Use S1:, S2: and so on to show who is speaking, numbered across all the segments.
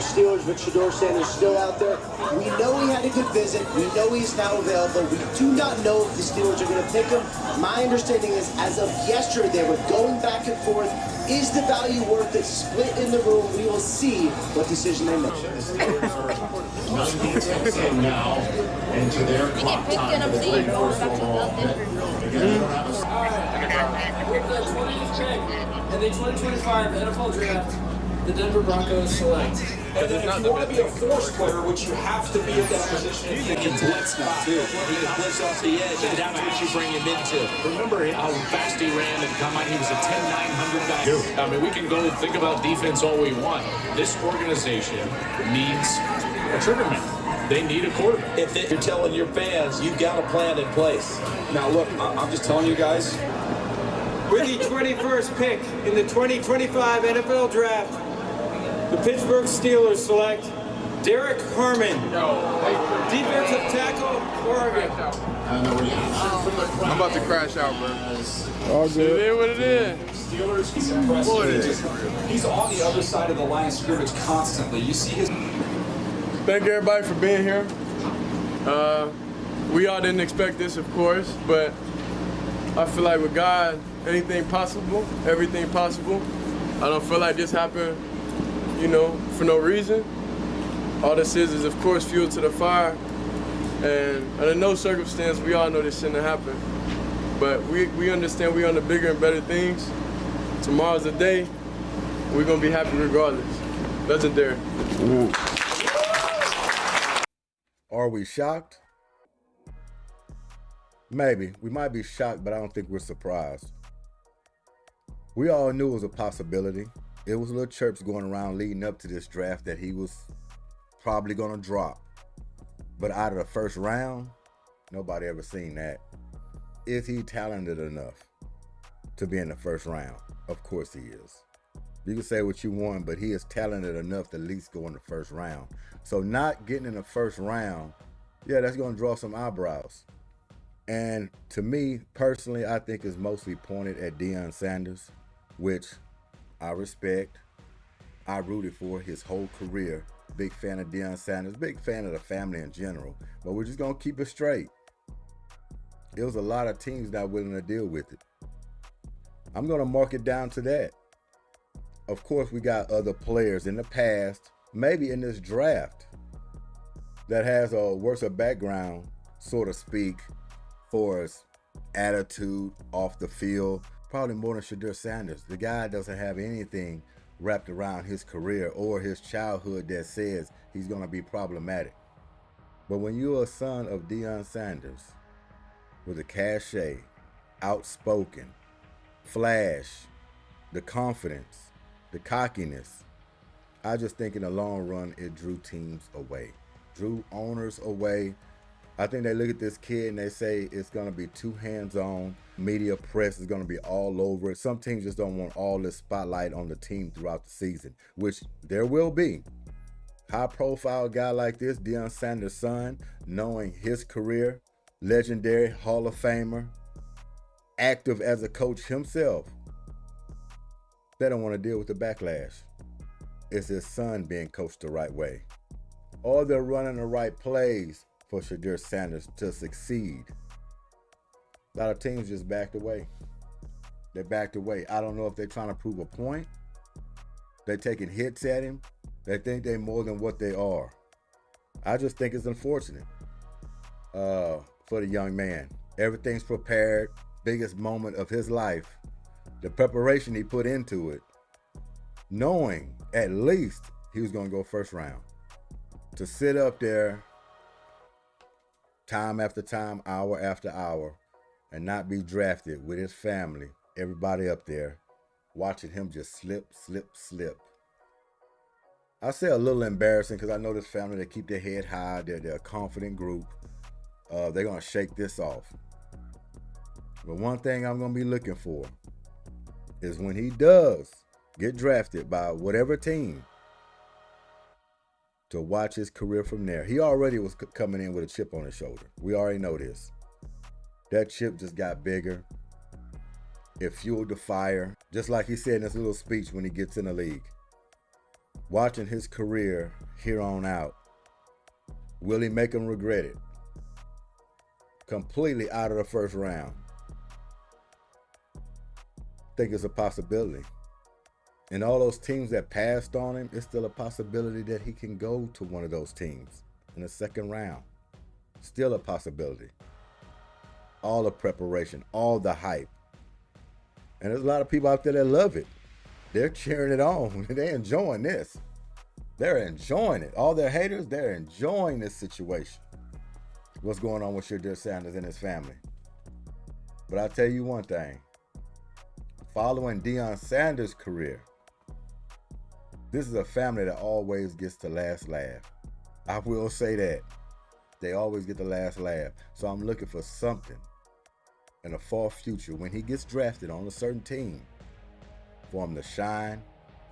S1: Steelers with Shedeur Sanders still out there. We know he had a good visit. We know he's now available. We do not know if the Steelers are going to pick him. My understanding is, as of yesterday, they were going back and forth. Is the value worth it? Split in the room. We will see what decision they make.
S2: The Steelers are 19 in now into their clock time for the 21st overall pick. Again, they don't have a...
S3: With the 20th pick in the 2025 NFL Draft, the Denver Broncos select.
S4: And then if you want to be a force player, which you have to be at that position,
S5: he can blitz now too. He can blitz off the edge, and that's what you bring him into.
S6: Remember how fast he ran at the combine? He was a 10-900 guy. I mean, we can go and think about defense all we want. This organization needs a triggerman. They need a quarterback.
S5: If you're telling your fans, you've got a plan in place.
S7: Now look, I'm just telling you guys.
S3: With the 21st pick in the 2025 NFL Draft, the Pittsburgh Steelers select Derek Harmon, defensive tackle, Oregon.
S8: I'm about to crash out, bro.
S7: All good.
S8: It is what it is.
S4: Steelers, he's impressive. He's on the other side of the line of scrimmage constantly. You see his...
S8: Thank everybody for being here. We all didn't expect this, of course, but I feel like with God, anything possible, everything possible. I don't feel like this happened, you know, for no reason. All this is of course, fuel to the fire. And under no circumstance, we all know this shouldn't have happened. But we understand we're on the bigger and better things. Tomorrow's the day. We're going to be happy regardless. Legendary.
S9: Are we shocked? Maybe. We might be shocked, but I don't think we're surprised. We all knew it was a possibility. It was a little chirps going around leading up to this draft that he was probably going to drop. But out of the first round, nobody ever seen that. Is he talented enough to be in the first round? Of course he is. You can say what you want, but he is talented enough to at least go in the first round. So not getting in the first round, yeah, that's going to draw some eyebrows. And to me, personally, I think it's mostly pointed at Deon Sanders, which I respect. I rooted for his whole career. Big fan of Deon Sanders, big fan of the family in general. But we're just going to keep it straight. There was a lot of teams not willing to deal with it. I'm going to mark it down to that. Of course, we got other players in the past, maybe in this draft, that has a worse background, so to speak, for his attitude off the field, probably more than Shedeur Sanders. The guy doesn't have anything wrapped around his career or his childhood that says he's going to be problematic. But when you're a son of Deon Sanders, with a cachet, outspoken, flash, the confidence, the cockiness, I just think in the long run, it drew teams away, drew owners away. I think they look at this kid and they say it's going to be too hands-on. Media press is going to be all over it. Some teams just don't want all this spotlight on the team throughout the season, which there will be. High-profile guy like this, Deon Sanders' son, knowing his career, legendary Hall of Famer, active as a coach himself, they don't want to deal with the backlash. It's his son being coached the right way. Or they're running the right plays for Shedeur Sanders to succeed. A lot of teams just backed away. They backed away. I don't know if they're trying to prove a point. They're taking hits at him. They think they're more than what they are. I just think it's unfortunate for the young man. Everything's prepared. Biggest moment of his life. The preparation he put into it, knowing at least he was going to go first round. To sit up there time after time, hour after hour, and not be drafted with his family, everybody up there, watching him just slip. I say a little embarrassing because I know this family, they keep their head high. They're a confident group. They're going to shake this off. But one thing I'm going to be looking for is when he does get drafted by whatever team, to watch his career from there. He already was coming in with a chip on his shoulder. We already know this. That chip just got bigger. It fueled the fire. Just like he said in his little speech when he gets in the league. watching his career here on out, will he make him regret it? Completely out of the first round. I think it's a possibility. And all those teams that passed on him, it's still a possibility that he can go to one of those teams in the second round. Still a possibility. All the preparation, all the hype. And there's a lot of people out there that love it. They're cheering it on. They're enjoying this. They're enjoying it. All their haters, they're enjoying this situation. What's going on with Shedeur Sanders and his family. But I'll tell you one thing. Following Deon Sanders' career, this is a family that always gets the last laugh. I will say that. They always get the last laugh. So I'm looking for something in the far future when he gets drafted on a certain team for him to shine,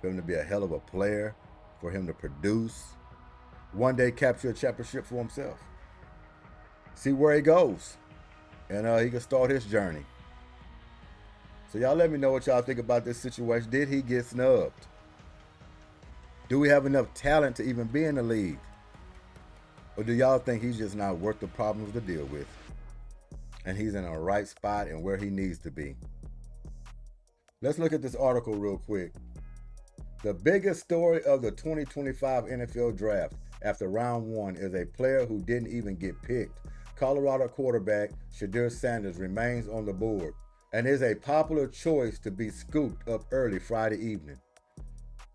S9: for him to be a hell of a player, for him to produce, one day capture a championship for himself. See where he goes, and he can start his journey. So y'all let me know what y'all think about this situation. Did he get snubbed? Do we have enough talent to even be in the league? Or do y'all think he's just not worth the problems to deal with? And he's in a right spot and where he needs to be. Let's look at this article real quick. The biggest story of the 2025 NFL Draft after round one is a player who didn't even get picked. Colorado quarterback Shedeur Sanders remains on the board and is a popular choice to be scooped up early Friday evening.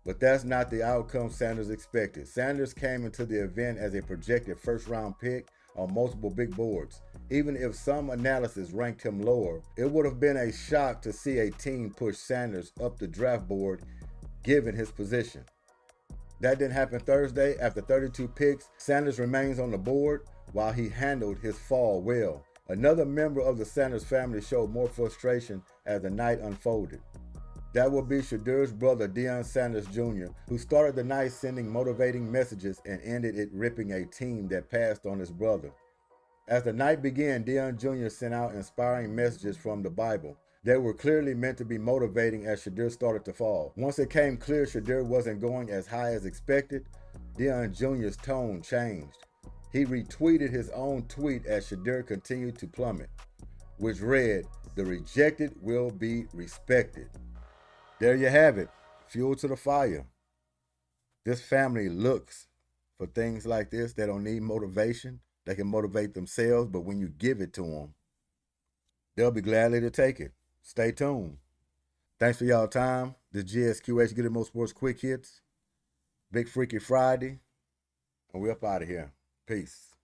S9: But that's not the outcome Sanders expected. Sanders came into the event as a projected first-round pick on multiple big boards. Even if some analysis ranked him lower, it would have been a shock to see a team push Sanders up the draft board given his position. That didn't happen Thursday. After 32 picks, Sanders remains on the board while he handled his fall well. Another member of the Sanders family showed more frustration as the night unfolded. That will be Shedeur's brother, Deon Sanders Jr., who started the night sending motivating messages and ended it ripping a team that passed on his brother. As the night began, Deon Jr. sent out inspiring messages from the Bible. They were clearly meant to be motivating as Shedeur started to fall. Once it came clear Shedeur wasn't going as high as expected, Deon Jr.'s tone changed. He retweeted his own tweet as Shedeur continued to plummet, which read, "The rejected will be respected." There you have it. Fuel to the fire. This family looks for things like this. They don't need motivation. They can motivate themselves, but when you give it to them, they'll be gladly to take it. Stay tuned. Thanks for y'all time. This G.S.Q.H. Goodymo Sports Quick Hits. Big Freaky Friday. And we're up out of here. Peace.